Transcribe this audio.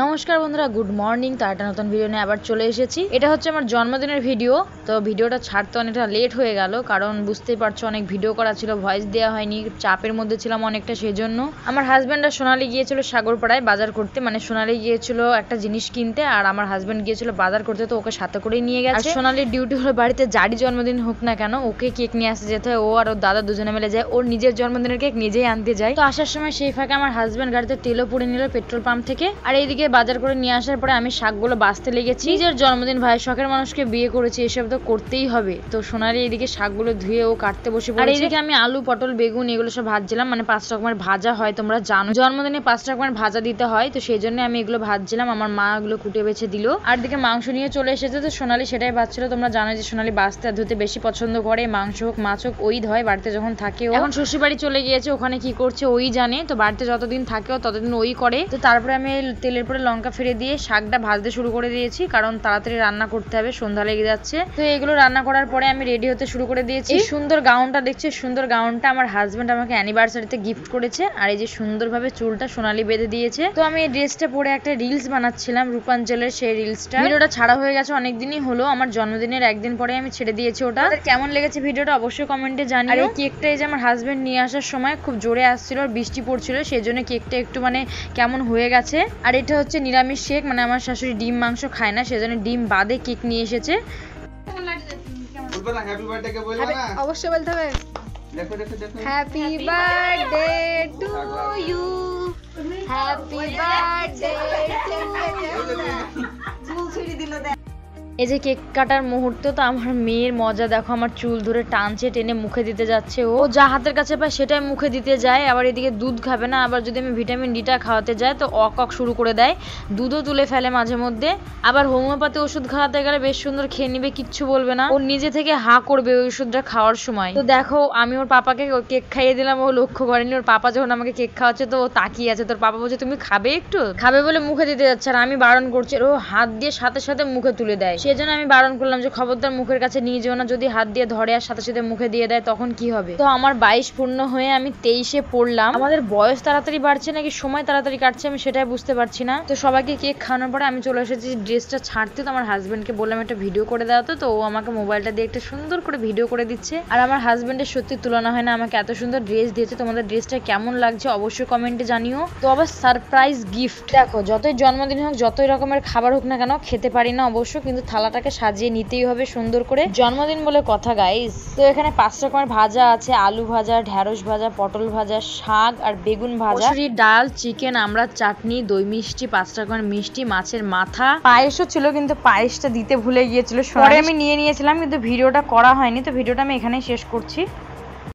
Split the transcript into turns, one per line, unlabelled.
নমস্কার বন্ধুরা, good morning. তো একটা নতুন ভিডিও নিয়ে আবার চলে এসেছি। এটা হচ্ছে আমার জন্মদিনের ভিডিও। তো ভিডিওটা ছাড়তে অনেকটা লেট হয়ে গেল, কারণ বুঝতেই পারছো অনেক ভিডিও করা ছিল, ভয়েস দেওয়া হয়নি, চাপের মধ্যে ছিলাম অনেকটা। সেই জন্য আমার হাজব্যান্ড আর সোনালি গিয়েছিল সাগরপাড়ায় বাজার করতে, মানে সোনালি গিয়েছিল একটা জিনিস কিনতে আর আমার হাজব্যান্ড গিয়েছিল বাজার করতে, তো ওকে সাথে করেই নিয়ে গেছে। আর সোনালির ডিউটি হলো বাড়িতে যারই জন্মদিন হোক না কেন ওকে কেক নিয়ে আসতে যেতে হয়। ও আর ওর দাদা দুজনে মিলে যায়, ওর নিজের জন্মদিনের কেক নিজেই আনতে যায়। তো আসার সময় সেই ফাঁকে আমার হাজব্যান্ড গাড়িতে তেলও পুড়ে নিল পেট্রোল পাম্প থেকে। আর এইদিকে বাজার করে নিয়ে আসার পরে আমি শাকগুলো বাছতে লেগেছি। নিজের জন্মদিন, ভাই শখের মানুষকে বিয়ে করেছি, এসব তো করতেই হবে। তো সোনালি এইদিকে শাকগুলো ধুয়ে ও কাটতে বসে পড়েছে। আর এইদিকে আমি আলু, পটল, বেগুন এগুলো সব ভাজছিলাম, মানে 5 রকমের ভাজা হয়, তোমরা জানো জন্মদিনে 5 রকমের ভাজা দিতে হয়, তো সেই জন্য আমি এগুলো ভাজছিলাম। আমার মা এগুলো কুটে বেছে দিল। আর দিকে মাংস নিয়ে চলে এসেছে, তো সোনালি সেটাই ভাজছিল। তোমরা জানো যে সোনালি বাছতে আর ধুতে বেশি পছন্দ করে, মাংস হোক মাছ হোক ওই ধয় বাড়িতে যখন থাকে। এখন শ্বশুর বাড়ি চলে গিয়েছে, ওখানে কি করছে ওই জানে। তো বাড়িতে যতদিন থাকেও ততদিন ওই করে। তো তারপরে আমি তেলের পরে লঙ্কা ফেলে দিয়ে শাকটা ভাজতে শুরু করে দিয়েছি, কারণ তাড়াতাড়ি রান্না করতে হবে, সন্ধ্যা লেগে যাচ্ছে। তো এগুলো রান্না করার পরে আমি রেডি হতে শুরু করে দিয়েছি। সুন্দর গাউনটা দেখছি, সুন্দর গাউনটা আমার হাজবেন্ড আমাকে অ্যানিভার্সারিতে গিফট করেছে। আর এই যে সুন্দরভাবে চুলটা সোনালি বেঁধে দিয়েছে। তো আমি এই ড্রেসটা পরে একটা রিলস বানাচ্ছিলাম রূপাঞ্চলের, সেই রিলসটা ভিডিওটা ছাড়া হয়ে গেছে অনেকদিনই হলো, আমার জন্মদিনের একদিন পরে আমি ছেড়ে দিয়েছি ওটা। কেমন লেগেছে ভিডিওটা অবশ্যই কমেন্টে জানিও। আর এই কেকটা এই যে আমার হাজবেন্ড নিয়ে আসার সময় খুব জোরে আসছিল আর বৃষ্টি পড়ছিল, সেই জন্য কেকটা একটু মানে কেমন হয়ে গেছে। আর এটা হচ্ছে নিরামিষ কেক, মানে আমার শাশুড়ি ডিম মাংস খায় না, সেজন্য ডিম বাদে কেক নিয়ে এসেছে।
অবশ্যই বলতে হবে happy birthday to you, happy birthday to.
এই যে কেক কাটার মুহূর্তে তো আমার মেয়ের মজা দেখো, আমার চুল ধরে টানছে, টেনে মুখে দিতে যাচ্ছে। ও যা হাতের কাছে পায় সেটাই মুখে দিতে যায়। আবার এদিকে দুধ খাবে না, আবার যদি আমি ভিটামিন ডিটা খাওয়াতে যাই তো অক শুরু করে দেয়, দুধও তুলে ফেলে মাঝে মধ্যে। আবার হোমিওপ্যাথি ওষুধ খাওয়াতে গেলে বেশ সুন্দর খেয়ে নিবে, কিচ্ছু বলবে না, ও নিজে থেকে হা করবে ওই ওষুধটা খাওয়ার সময়। তো দেখো আমি ওর পাপাকে কেক খাইয়ে দিলাম, ও লক্ষ্য করেনি। ওর পাপা যখন আমাকে কেক খাওয়াচ্ছে তো ও তাকিয়ে আছে, তোর পাপা বলছে তুমি খাবে, একটু খাবে বলে মুখে দিতে যাচ্ছে, আর আমি বারণ করছি, ও হাত দিয়ে সাথে সাথে মুখে তুলে দেয়। সেজন্য আমি বারণ করলাম যে খবরদার মুখের কাছে নিয়ে যেও না, যদি হাত দিয়ে ধরে আর সাথে সাথে মুখে দিয়ে দেয় তখন কি হবে। তো আমার 22 পূর্ণ হয়ে আমি 23-এ পড়লাম। আমাদের বয়স তাড়াতাড়ি বাড়ছে নাকি সময় তাড়াতাড়ি কাটছে আমি সেটাই বুঝতে পারছি না। তো সবাইকে কেক খাওয়ানোর পরে আমি চলে এসেছি ড্রেসটা ছাড়তে। তো আমার হাজবেন্ডকে বললাম একটা ভিডিও করে দেওয়া, তো ও আমাকে মোবাইলটা দিয়ে একটা সুন্দর করে ভিডিও করে দিচ্ছে। আর আমার হাজবেন্ডের সত্যি তুলনা হয় না, আমাকে এত সুন্দর ড্রেস দিয়েছে। তোমাদের ড্রেসটা কেমন লাগছে অবশ্যই কমেন্টে জানিও। তো আবার সারপ্রাইজ গিফট দেখো, যতই জন্মদিন হোক যতই রকমের খাবার হোক না কেন খেতে পারি না অবশ্য, কিন্তু থালাটাকে সাজিয়ে নিতেই হবে সুন্দর করে, জন্মদিন বলে কথা গাইস। তো এখানে 5 রকমের ভাজা আছে, আলু ভাজা, ঢ্যাঁড়স ভাজা, পটল ভাজা, শাক আর বেগুন ভাজা, ডাল, চিকেন, আমরা চাটনি, দই মিষ্টি, 5 রকমের মিষ্টি, মাছের মাথা, পায়েসও ছিল, কিন্তু পায়েসটা দিতে ভুলে গিয়েছিল, পরে আমি নিয়ে নিয়েছিলাম, কিন্তু ভিডিওটা করা হয়নি। তো ভিডিওটা আমি এখানেই শেষ করছি।